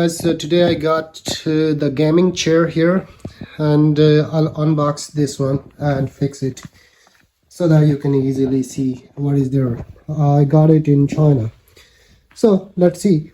guys, so today I got the gaming chair here, and I'll unbox this one and fix it so that you can easily see what is there. I got it in China, so let's see.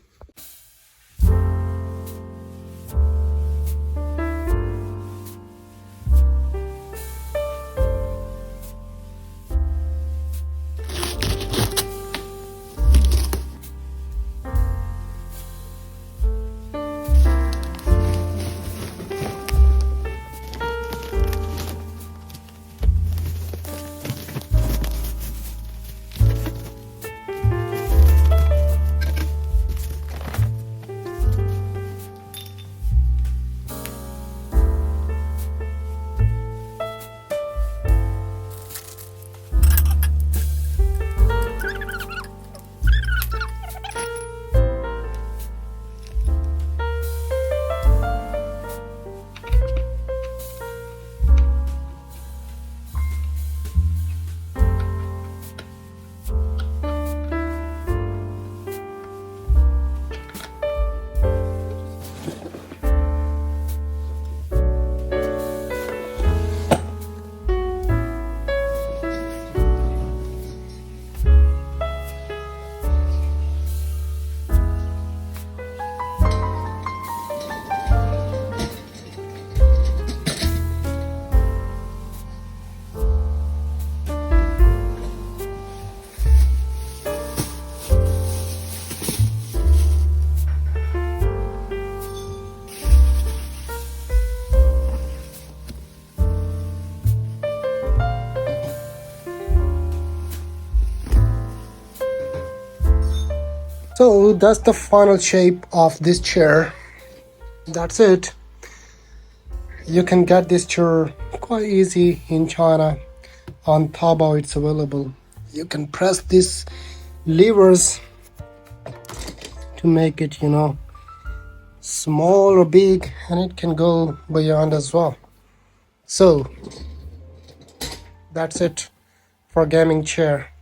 So that's the final shape of this chair. That's it. You can get this chair quite easy in China. On Taobao it's available. You can press these levers to make it, small or big, and it can go beyond as well. So that's it for gaming chair.